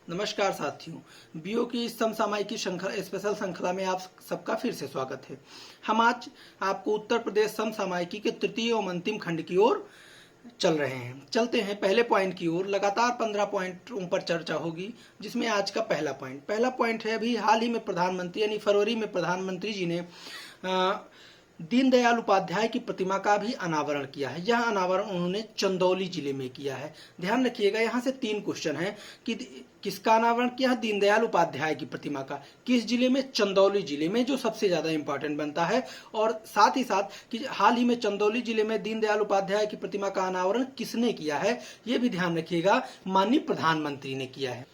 नमस्कार साथियों, बीओ की इस समसामयिकी श्रृंखला स्पेशल श्रृंखला में आप सबका फिर से स्वागत है। हम आज आपको उत्तर प्रदेश समसामयिकी के तृतीय एवं अंतिम खंड की ओर चल रहे हैं। चलते हैं पहले पॉइंट की ओर। लगातार 15 पॉइंटों पर चर्चा होगी, जिसमें आज का पहला पॉइंट है। अभी हाल ही में प्रधानमंत्री यानी फरवरी में प्रधानमंत्री जी ने दीनदयाल उपाध्याय की प्रतिमा का भी अनावरण किया है। यह अनावरण उन्होंने चंदौली जिले में किया है। ध्यान रखिएगा, यहाँ से 3 क्वेश्चन हैं कि किसका अनावरण किया है? दीनदयाल उपाध्याय की प्रतिमा का। किस जिले में? चंदौली जिले में, जो सबसे ज्यादा इंपॉर्टेंट बनता है। और साथ ही साथ कि हाल ही में चंदौली जिले में दीनदयाल उपाध्याय की प्रतिमा का अनावरण किसने किया है, यह भी ध्यान रखिएगा, माननीय प्रधानमंत्री ने किया है।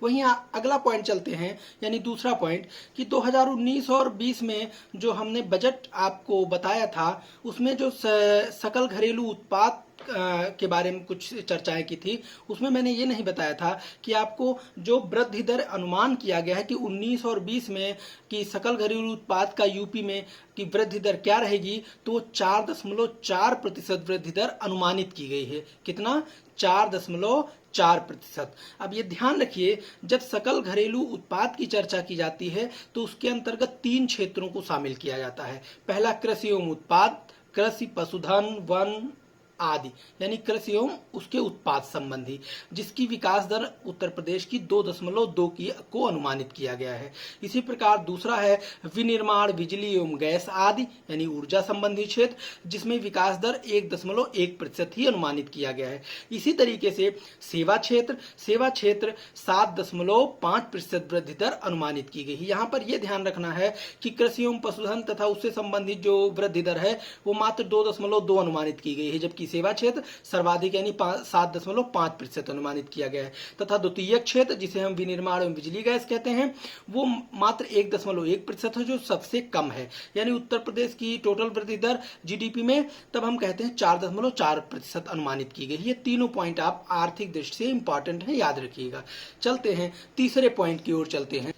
वहीं अगला पॉइंट चलते हैं, यानी दूसरा पॉइंट कि 2019 और 20 में जो हमने बजट आपको बताया था, उसमें जो सकल घरेलू उत्पाद के बारे में कुछ चर्चाएं की थी। उसमें मैंने ये नहीं बताया था कि आपको जो वृद्धि दर अनुमान किया गया है कि 19 और 20 में कि सकल घरेलू उत्पाद का यूपी में की वृद्धि दर क्या रहेगी, तो 4.4% वृद्धि दर अनुमानित की गई है। कितना? 4.4%। अब ये ध्यान रखिए, जब सकल घरेलू उत्पाद की चर्चा की जाती है तो उसके अंतर्गत 3 क्षेत्रों को शामिल किया जाता है। पहला कृषि एवं उत्पाद, कृषि, पशुधन, वन आदि, यानी कृषि एवं उसके उत्पाद संबंधी, जिसकी विकास दर उत्तर प्रदेश की 2.2 को अनुमानित किया गया है। इसी प्रकार दूसरा है विनिर्माण, बिजली एवं गैस आदि, यानी ऊर्जा संबंधी क्षेत्र, जिसमें विकास दर 1.1% ही अनुमानित किया गया है। इसी तरीके से सेवा क्षेत्र 7.5% वृद्धि दर अनुमानित की गई है। यहाँ पर यह ध्यान रखना है कि कृषि एवं पशुधन तथा उससे संबंधित जो वृद्धि दर है वो मात्र 2.2 अनुमानित की गई है, जबकि सेवा क्षेत्र सर्वाधिक यानी 7.5% अनुमानित किया गया है। तथा द्वितीय क्षेत्र, जिसे हम विनिर्माण एवं बिजली गैस कहते हैं, वो मात्र 1.1% है, जो सबसे कम है। यानी उत्तर प्रदेश की टोटल वृद्धि दर जीडीपी में तब हम कहते हैं 4.4% अनुमानित की गई। ये तीनों पॉइंट आप आर्थिक दृष्टि से इंपॉर्टेंट है, याद रखिएगा। चलते हैं तीसरे पॉइंट की ओर चलते हैं।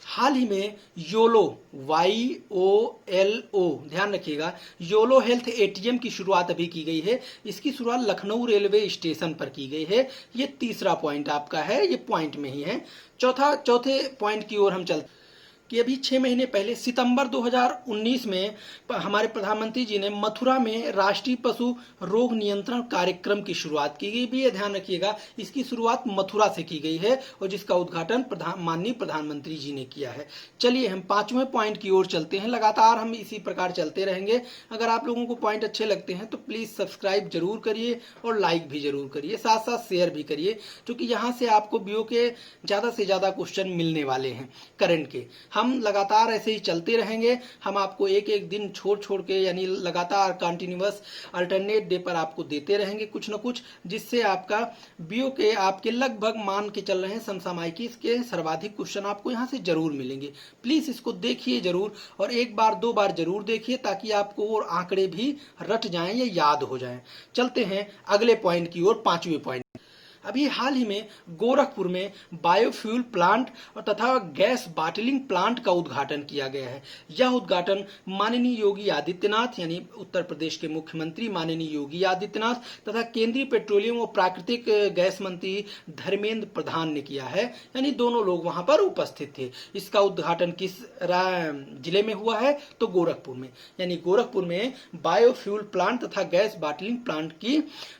हाल ही में योलो, YOLO, ध्यान रखिएगा, योलो हेल्थ ATM की शुरुआत अभी की गई है। इसकी शुरुआत लखनऊ रेलवे स्टेशन पर की गई है। ये तीसरा पॉइंट आपका है, ये पॉइंट में ही है। चौथे पॉइंट की ओर हम चलते कि अभी 6 महीने पहले सितंबर 2019 में हमारे प्रधानमंत्री जी ने मथुरा में राष्ट्रीय पशु रोग नियंत्रण कार्यक्रम की शुरुआत की गई भी है। ध्यान रखिएगा, इसकी शुरुआत मथुरा से की गई है और जिसका उद्घाटन माननीय प्रधानमंत्री जी ने किया है। चलिए हम 5वें पॉइंट की ओर चलते हैं। लगातार हम इसी प्रकार चलते रहेंगे। अगर आप लोगों को पॉइंट अच्छे लगते हैं तो प्लीज सब्सक्राइब जरूर करिए और लाइक भी जरूर करिए, साथ साथ शेयर भी करिए, क्योंकि यहाँ से आपको बीओ के ज्यादा से ज्यादा क्वेश्चन मिलने वाले हैं करंट के। हम लगातार ऐसे ही चलते रहेंगे। हम आपको एक एक दिन छोड़ के, यानी लगातार कंटिन्यूअस अल्टरनेट डे पर आपको देते रहेंगे कुछ न कुछ, जिससे आपका बीओ के आपके लगभग मान के चल रहे हैं समसामयिकी के सर्वाधिक क्वेश्चन आपको यहाँ से जरूर मिलेंगे। प्लीज इसको देखिए जरूर, और एक बार 2 बार जरूर देखिए, ताकि आपको और आंकड़े भी रट जाएं या याद हो जाएं। चलते हैं अगले पॉइंट की ओर, 5वें पॉइंट। अभी हाल ही में गोरखपुर में बायोफ्यूल प्लांट और तथा गैस बॉटलिंग प्लांट का उद्घाटन किया गया है। यह उद्घाटन माननीय योगी आदित्यनाथ, यानी उत्तर प्रदेश के मुख्यमंत्री माननीय योगी आदित्यनाथ तथा केंद्रीय पेट्रोलियम और प्राकृतिक गैस मंत्री धर्मेंद्र प्रधान ने किया है। यानी दोनों लोग वहां पर उपस्थित थे। इसका उद्घाटन किस जिले में हुआ है? तो गोरखपुर में। यानी गोरखपुर में बायोफ्यूल प्लांट तथा गैस बॉटलिंग प्लांट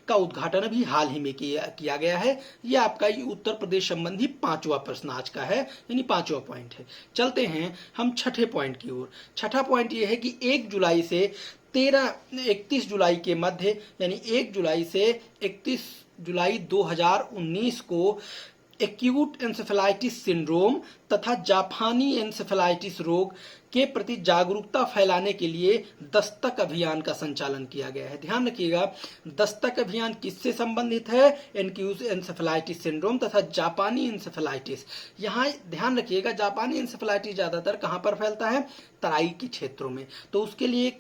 का उद्घाटन अभी हाल ही में किया गया है। यह आपका उत्तर प्रदेश संबंधी 5वां प्रश्न आज का है, यानी 5वां पॉइंट है। चलते हैं हम 6ठे पॉइंट की ओर। 6ठा पॉइंट यह है कि 1 जुलाई से 31 जुलाई के मध्य, यानी 1 जुलाई से 31 जुलाई 2019 को एक्यूट एन्सेफेलाइटिस सिंड्रोम तथा जापानी एन्सेफेलाइटिस रोग के प्रति जागरूकता फैलाने के लिए दस्तक अभियान का संचालन किया गया है। ध्यान रखिएगा, दस्तक अभियान किससे संबंधित है? एक्यूट एन्सेफेलाइटिस सिंड्रोम तथा जापानी एन्सेफेलाइटिस। यहाँ ध्यान रखिएगा, जापानी एन्सेफेलाइटिस ज्यादातर कहाँ पर फैलता है? तराई के क्षेत्रों में। तो उसके लिए एक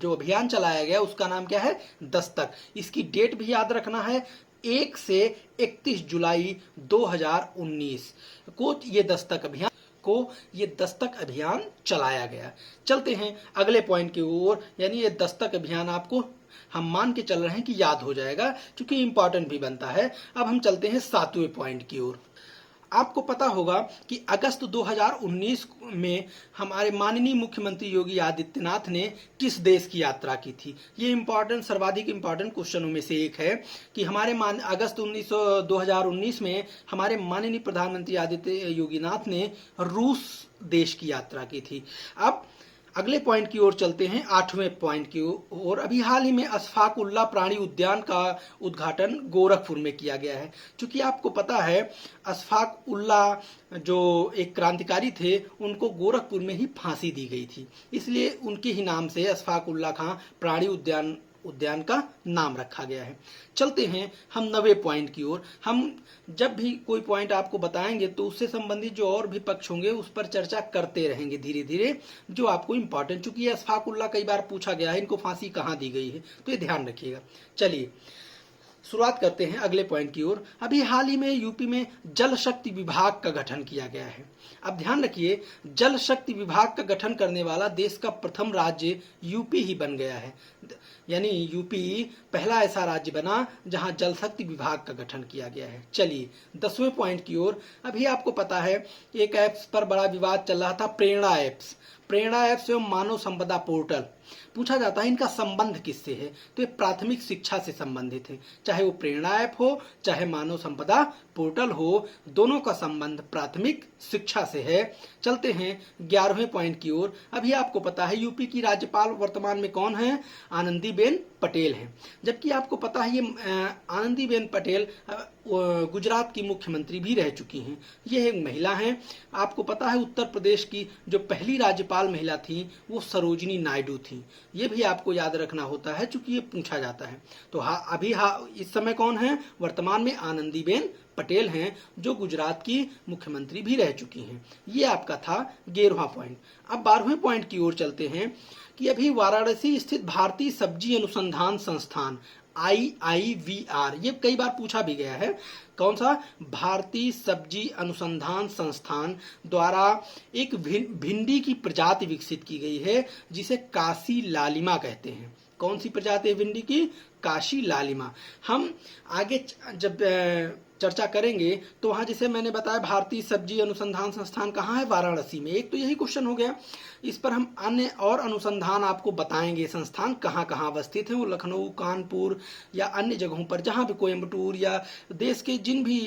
जो अभियान चलाया गया उसका नाम क्या है? दस्तक। इसकी डेट भी याद रखना है, 1 से 31 जुलाई 2019 को ये दस्तक अभियान चलाया गया। चलते हैं अगले पॉइंट की ओर, यानी ये दस्तक अभियान आपको हम मान के चल रहे हैं कि याद हो जाएगा, क्योंकि इंपॉर्टेंट भी बनता है। अब हम चलते हैं 7वें पॉइंट की ओर। आपको पता होगा कि अगस्त 2019 में हमारे माननीय मुख्यमंत्री योगी आदित्यनाथ ने किस देश की यात्रा की थी। ये सर्वाधिक इंपॉर्टेंट क्वेश्चनों में से एक है कि अगस्त 2019 में हमारे माननीय प्रधानमंत्री आदित्य योगीनाथ ने रूस देश की यात्रा की थी। अब अगले पॉइंट की ओर चलते हैं, 8वें पॉइंट की ओर। अभी हाल ही में अशफाक उल्लाह प्राणी उद्यान का उद्घाटन गोरखपुर में किया गया है। क्योंकि आपको पता है अशफाक उल्लाह जो एक क्रांतिकारी थे, उनको गोरखपुर में ही फांसी दी गई थी, इसलिए उनके ही नाम से अशफाक उल्लाह खां प्राणी उद्यान का नाम रखा गया है। चलते हैं हम 9वें पॉइंट की ओर। हम जब भी कोई पॉइंट आपको बताएंगे तो उससे संबंधित जो और भी पक्ष होंगे उस पर चर्चा करते रहेंगे धीरे धीरे, जो आपको इंपॉर्टेंट, चूंकि ये अशफाक उल्लाह कई बार पूछा गया है, इनको फांसी कहाँ दी गई है, तो ये ध्यान रखिएगा। चलिए शुरुआत करते हैं अगले पॉइंट की ओर। अभी हाल ही में यूपी में जल शक्ति विभाग का गठन किया गया है। अब ध्यान रखिए, जल शक्ति विभाग का गठन करने वाला देश का प्रथम राज्य यूपी ही बन गया है। यानी यूपी पहला ऐसा राज्य बना जहां जल शक्ति विभाग का गठन किया गया है। चलिए 10वें पॉइंट की ओर। अभी आपको पता है एक ऐप्स पर बड़ा विवाद चल रहा था, प्रेरणा ऐप्स एवं मानव संपदा पोर्टल। पूछा जाता है इनका संबंध किससे है, तो ये प्राथमिक शिक्षा से संबंधित है। चाहे वो प्रेरणा ऐप हो चाहे मानव संपदा पोर्टल हो, दोनों का संबंध प्राथमिक शिक्षा से है। चलते हैं 11वें पॉइंट की ओर। अभी आपको पता है यूपी की राज्यपाल वर्तमान में कौन है, आनंदीबेन पटेल हैं। जबकि आपको पता है ये आनंदीबेन पटेल गुजरात की मुख्यमंत्री भी रह चुकी हैं। ये एक महिला हैं। आपको पता है उत्तर प्रदेश की जो पहली राज्यपाल महिला थी वो सरोजिनी नायडू थी। ये भी आपको याद रखना होता है चूंकि ये पूछा जाता है। तो इस समय कौन है, वर्तमान में आनंदीबेन पटेल हैं जो गुजरात की मुख्यमंत्री भी रह चुकी हैं। ये आपका था 11वां पॉइंट। अब 12वें पॉइंट की ओर चलते हैं कि अभी वाराणसी स्थित भारतीय सब्जी अनुसंधान संस्थान IIVR, ये कई बार पूछा भी गया है, कौन सा, भारतीय सब्जी अनुसंधान संस्थान द्वारा एक भिंडी की प्रजाति विकसित की गई है जिसे काशी लालिमा कहते हैं। कौन सी प्रजाति है भिंडी की, काशी लालिमा। हम आगे जब चर्चा करेंगे तो वहाँ जैसे मैंने बताया भारतीय सब्जी अनुसंधान संस्थान कहाँ है, वाराणसी में। एक तो यही क्वेश्चन हो गया। इस पर हम अन्य और अनुसंधान आपको बताएंगे, संस्थान कहाँ कहाँ अवस्थित हैं, वो लखनऊ, कानपुर या अन्य जगहों पर, जहाँ भी कोयम्बटूर या देश के जिन भी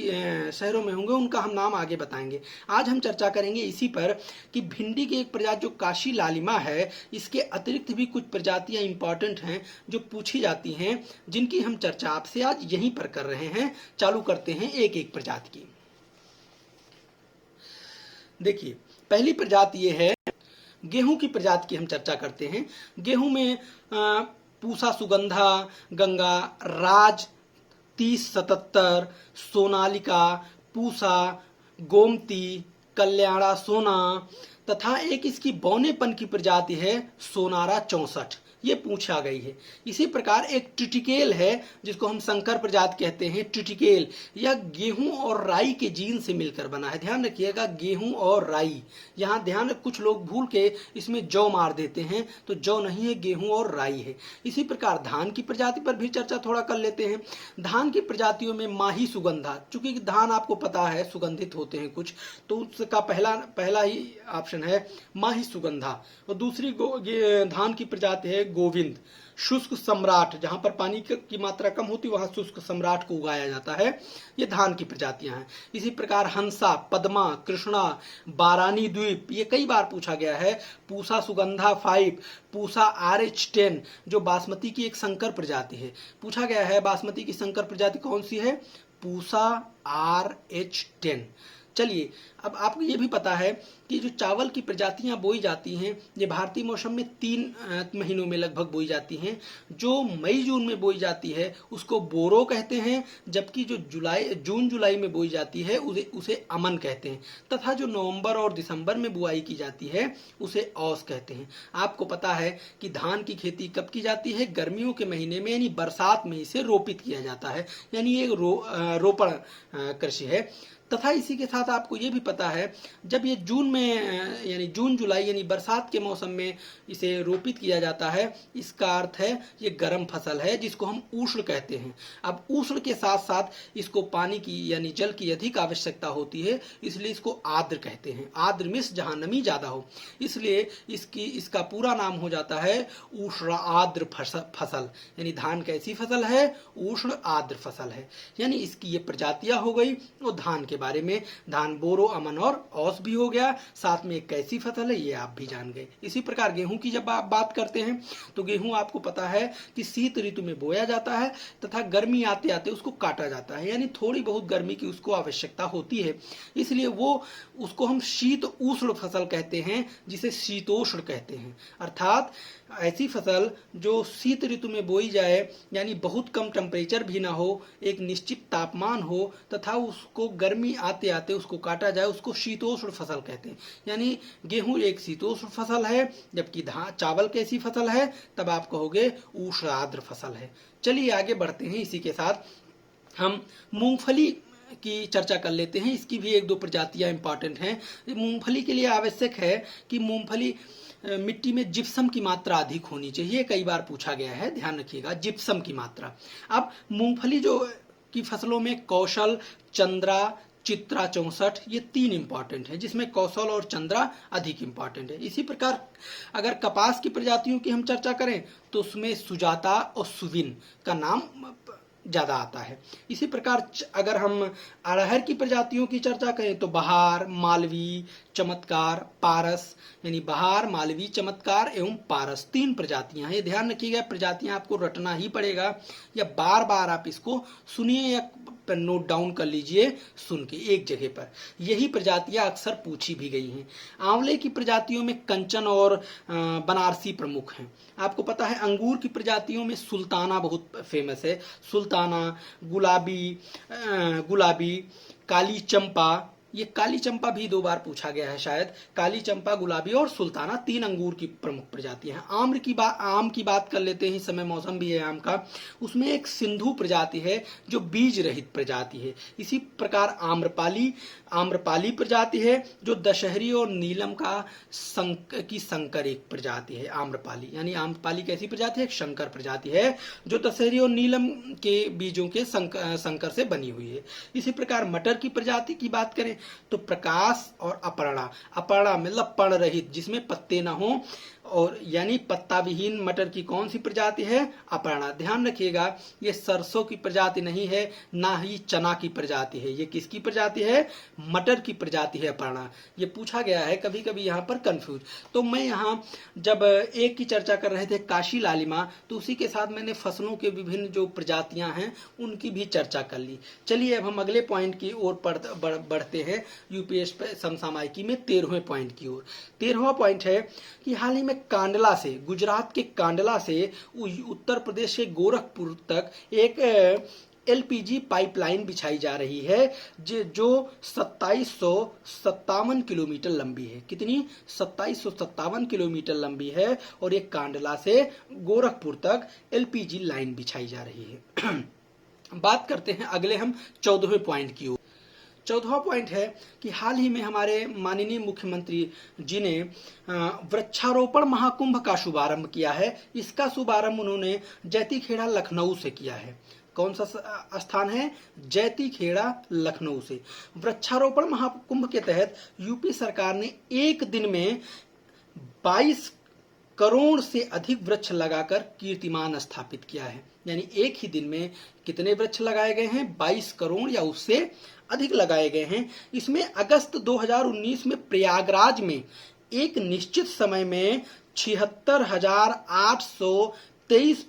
शहरों में होंगे उनका हम नाम आगे बताएंगे। आज हम चर्चा करेंगे इसी पर कि भिंडी की एक प्रजाति जो काशी लालिमा है, इसके अतिरिक्त भी कुछ प्रजातियाँ इंपॉर्टेंट हैं जो पूछी जाती हैं, जिनकी हम चर्चा आपसे आज यहीं पर कर रहे हैं। चालू करते हैं एक एक प्रजाति की। देखिए पहली प्रजाति ये है, गेहूं की प्रजाति की हम चर्चा करते हैं। गेहूं में पूसा सुगंधा, गंगा राज, 3077, सोनालिका, पूसा, गोमती, कल्याणा सोना तथा एक इसकी बौनेपन की प्रजाति है सोनारा 64, ये पूछा गई है। इसी प्रकार एक ट्रिटिकेल है जिसको हम संकर प्रजाति कहते हैं। ट्रिटिकेल यह गेहूं और राई के जीन से मिलकर बना है। ध्यान रखिएगा, गेहूं और राई। यहाँ ध्यान, कुछ लोग भूल के इसमें जौ मार देते हैं, तो जौ नहीं है, गेहूं और राई है। इसी प्रकार धान की प्रजाति पर भी चर्चा थोड़ा कर लेते हैं। धान की प्रजातियों में माही सुगंधा, चूंकि धान आपको पता है सुगंधित होते हैं कुछ, तो उसका पहला ही ऑप्शन है माही सुगंधा। और दूसरी धान की प्रजाति है गोविंद। शुष्क सम्राट, जहां पर पानी की मात्रा कम होती है वहां शुष्क सम्राट को उगाया जाता है। ये धान की प्रजातियां हैं। इसी प्रकार हंसा, पद्मा, कृष्णा, बारानी द्वीप, ये कई बार पूछा गया है। पूसा सुगंधा 5, पूसा RH10 जो बासमती की एक संकर प्रजाति है, पूछा गया है बासमती की संकर प्रजाति कौन सी है, पूसा RH10। चलिए अब आपको ये भी पता है कि जो चावल की प्रजातियां बोई जाती हैं ये भारतीय मौसम में 3 महीनों में लगभग बोई जाती हैं। जो मई जून में बोई जाती है उसको बोरो कहते हैं, जबकि जो जून जुलाई में बोई जाती है उसे अमन कहते हैं, तथा जो नवंबर और दिसंबर में बुआई की जाती है उसे औस कहते हैं। आपको पता है कि धान की खेती कब की जाती है, गर्मियों के महीने में, यानी बरसात में इसे रोपित किया जाता है, यानी ये रोपण कृषि है। तथा इसी के साथ आपको ये भी पता है जब ये जून में यानी जून जुलाई यानी बरसात के मौसम में इसे रोपित किया जाता है, इसका अर्थ है ये गर्म फसल है जिसको हम उष्ण कहते हैं। अब उष्ण के साथ साथ इसको पानी की यानी जल की अधिक आवश्यकता होती है, इसलिए इसको आर्द्र कहते हैं। आर्द्र मीन्स जहाँ नमी ज़्यादा हो, इसलिए इसका पूरा नाम हो जाता है उष्ण आर्द्र फसल। यानी धान कैसी फसल है? उष्ण आर्द्र फसल है। यानी इसकी ये प्रजातियां हो गई। और धान के बारे में धान बोरो, अमन और औस भी हो गया, साथ में एक कैसी फसल है ये आप भी जान गए। इसी प्रकार गेहूं की जब आप बात करते हैं तो गेहूं आपको पता है कि शीत ऋतु में बोया जाता है तथा गर्मी आते आते उसको काटा जाता है। यानी थोड़ी बहुत गर्मी की उसको आवश्यकता होती है, इसलिए उसको हम शीत उष्ण फसल कहते हैं, जिसे शीतोष्ण कहते हैं। अर्थात ऐसी फसल जो शीत ऋतु में बोई जाए, यानी बहुत कम टेम्परेचर भी ना हो, एक निश्चित तापमान हो तथा उसको गर्मी आते आते उसको काटा जाए, उसको शीतोष्ण फसल कहते हैं। यानी गेहूं एक शीतोष्ण फसल है, जबकि चावल कैसी फसल है? तब आप कहोगे उष्ण आर्द्र फसल है। चलिए आगे बढ़ते हैं। इसी के साथ हम मूंगफली की चर्चा कर लेते हैं। इसकी भी एक दो प्रजातियां इंपॉर्टेंट हैं। मूंगफली के लिए आवश्यक है कि मूंगफली मिट्टी में जिप्सम की मात्रा अधिक होनी चाहिए। कई बार पूछा गया है, ध्यान रखिएगा, जिप्सम की मात्रा। अब मूंगफली जो की फसलों में कौशल, चंद्रा, चित्रा 64 ये 3 इंपॉर्टेंट है, जिसमें कौशल और चंद्रा अधिक इंपॉर्टेंट है। इसी प्रकार अगर कपास की प्रजातियों की हम चर्चा करें तो उसमें सुजाता और सुविन का नाम ज़्यादा आता है। इसी प्रकार अगर हम अरहर की प्रजातियों की चर्चा करें तो बहार, मालवी, चमत्कार, पारस, यानी बहार, मालवी, चमत्कार एवं पारस 3 प्रजातियां हैं। ये ध्यान रखिएगा, प्रजातियां आपको रटना ही पड़ेगा या बार बार आप इसको सुनिए या नोट डाउन कर लीजिए सुन के एक जगह पर। यही प्रजातियां अक्सर पूछी भी गई हैं। आंवले की प्रजातियों में कंचन और बनारसी प्रमुख हैं। आपको पता है अंगूर की प्रजातियों में सुल्ताना बहुत फेमस है। सुल्ताना, गुलाबी, काली चंपा, ये काली चंपा भी 2 बार पूछा गया है शायद। काली चंपा, गुलाबी और सुल्ताना 3 अंगूर की प्रमुख प्रजातियां हैं। आम की बात कर लेते हैं, इस समय मौसम भी है आम का। उसमें एक सिंधु प्रजाति है जो बीज रहित प्रजाति है। इसी प्रकार आम्रपाली प्रजाति है जो दशहरी और नीलम की संकर एक प्रजाति है। आम्रपाली यानी आम्रपाली कैसी प्रजाति है? एक संकर प्रजाति है जो दशहरी और नीलम के बीजों के संकर से बनी हुई है। इसी प्रकार मटर की प्रजाति की बात करें तो प्रकाश और अपर्णा मतलब पर्ण रहित, जिसमें पत्ते ना हो, और यानी पत्ता विहीन मटर की कौन सी प्रजाति है? अपर्णा। ध्यान रखिएगा, ये सरसों की प्रजाति नहीं है, ना ही चना की प्रजाति है। ये किसकी प्रजाति है? मटर की प्रजाति है अपर्णा। ये पूछा गया है कभी कभी यहाँ पर कंफ्यूज। तो मैं यहाँ जब एक की चर्चा कर रहे थे काशी लालिमा, तो उसी के साथ मैंने फसलों के विभिन्न जो प्रजातियां हैं उनकी भी चर्चा कर ली। चलिए अब हम अगले पॉइंट की ओर बढ़ते हैं, यूपीएससी समसामयिकी में 13वें पॉइंट की ओर। 13वां पॉइंट है कि हाल ही में कांडला से, गुजरात के कांडला से उत्तर प्रदेश के गोरखपुर तक एक एलपीजी पाइपलाइन बिछाई जा रही है जो 2757 किलोमीटर लंबी है। कितनी? 2757 किलोमीटर लंबी है, और एक कांडला से गोरखपुर तक एलपीजी लाइन बिछाई जा रही है। बात करते हैं अगले हम 14वें पॉइंट की ओर। 14वां पॉइंट है कि हाल ही में हमारे माननीय मुख्यमंत्री जी ने वृक्षारोपण महाकुंभ का शुभारंभ किया है। इसका शुभारंभ उन्होंने जैतीखेड़ा लखनऊ से किया है। कौन सा स्थान है? जैतीखेड़ा लखनऊ से। वृक्षारोपण महाकुंभ के तहत यूपी सरकार ने एक दिन में 22 करोड़ से अधिक वृक्ष लगाकर कीर्तिमान स्थापित किया है। यानी एक ही दिन में कितने वृक्ष लगाए गए हैं? 22 करोड़ या उससे अधिक लगाए गए हैं। इसमें अगस्त 2019 में प्रयागराज में एक निश्चित समय में 76,823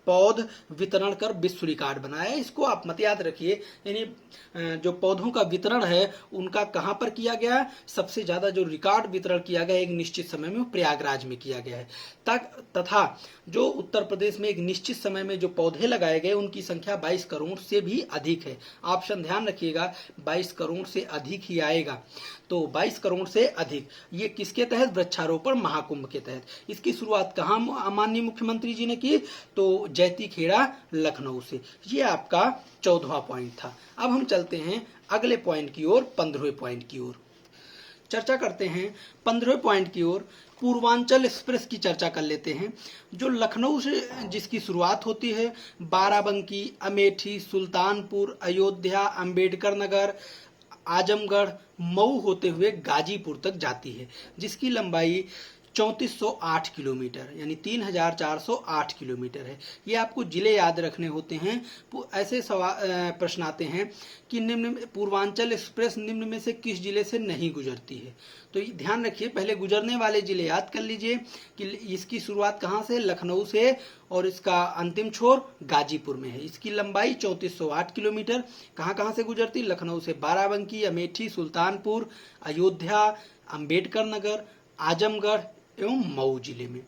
पौध वितरण कर विश्व रिकॉर्ड बनाया। इसको आप मत याद रखिए, यानी जो पौधों का वितरण है उनका कहाँ पर किया गया? सबसे ज्यादा जो रिकॉर्ड वितरण किया गया एक निश्चित समय में प्रयागराज में किया गया है। तथा जो उत्तर प्रदेश में एक निश्चित समय में जो पौधे लगाए गए उनकी संख्या 22 करोड़ से भी अधिक है। ऑप्शन ध्यान रखिएगा, 22 करोड़ से अधिक ही आएगा। तो 22 करोड़ से अधिक, ये किसके तहत? वृक्षारोपण महाकुंभ के तहत। इसकी शुरुआत कहाँ माननीय मुख्यमंत्री जी ने की? तो जैतीखेड़ा लखनऊ से। ये आपका 14वां पॉइंट था। अब हम चलते हैं अगले पॉइंट की ओर, 15वें पॉइंट की ओर चर्चा करते हैं। 15वें पॉइंट की ओर पूर्वांचल एक्सप्रेस की चर्चा कर लेते हैं, जो लखनऊ से जिसकी शुरुआत होती है, बाराबंकी, अमेठी, सुल्तानपुर, अयोध्या, अंबेडकर नगर, आजमगढ़, मऊ होते हुए गाजीपुर तक जाती है, जिसकी लंबाई 3408 किलोमीटर यानी 3408 किलोमीटर है। ये आपको जिले याद रखने होते हैं। ऐसे प्रश्न आते हैं कि निम्न पूर्वांचल एक्सप्रेस निम्न में से किस जिले से नहीं गुजरती है। तो ध्यान रखिए, पहले गुजरने वाले जिले याद कर लीजिए कि इसकी शुरुआत कहाँ से, लखनऊ से, और इसका अंतिम छोर गाजीपुर में है। इसकी लंबाई 3408 किलोमीटर। कहाँ कहाँ से गुजरती, लखनऊ से बाराबंकी, अमेठी, सुल्तानपुर, अयोध्या, अंबेडकर नगर, आजमगढ़ एवं मऊ जिले में।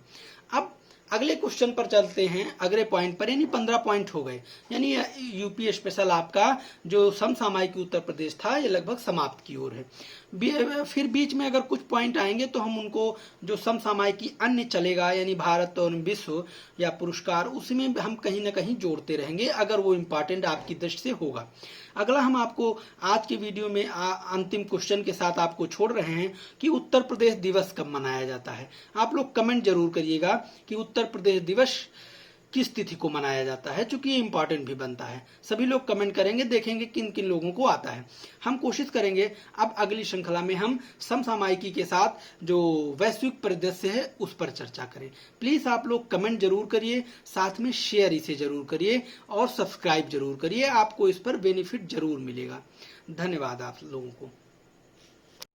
अब अगले क्वेश्चन पर चलते हैं, अगले पॉइंट पर, यानी 15 पॉइंट हो गए, यानी यूपी स्पेशल आपका जो समसामयिक उत्तर प्रदेश था ये लगभग समाप्त की ओर है। फिर बीच में अगर कुछ पॉइंट आएंगे तो हम उनको जो समसामयिकी अन्य चलेगा, यानी भारत और विश्व या पुरस्कार, उसमें हम कहीं ना कहीं जोड़ते रहेंगे अगर वो इम्पॉर्टेंट आपकी दृष्टि से होगा। अगला हम आपको आज के वीडियो में अंतिम क्वेश्चन के साथ आपको छोड़ रहे हैं कि उत्तर प्रदेश दिवस कब मनाया जाता है। आप लोग कमेंट जरूर करिएगा कि उत्तर प्रदेश दिवस किस तिथि को मनाया जाता है, चूंकि ये इंपॉर्टेंट भी बनता है। सभी लोग कमेंट करेंगे, देखेंगे किन किन लोगों को आता है। हम कोशिश करेंगे अब अगली श्रृंखला में हम समसामयिकी के साथ जो वैश्विक परिदृश्य है उस पर चर्चा करें। प्लीज आप लोग कमेंट जरूर करिए, साथ में शेयर इसे जरूर करिए और सब्सक्राइब जरूर करिए, आपको इस पर बेनिफिट जरूर मिलेगा। धन्यवाद आप लोगों को।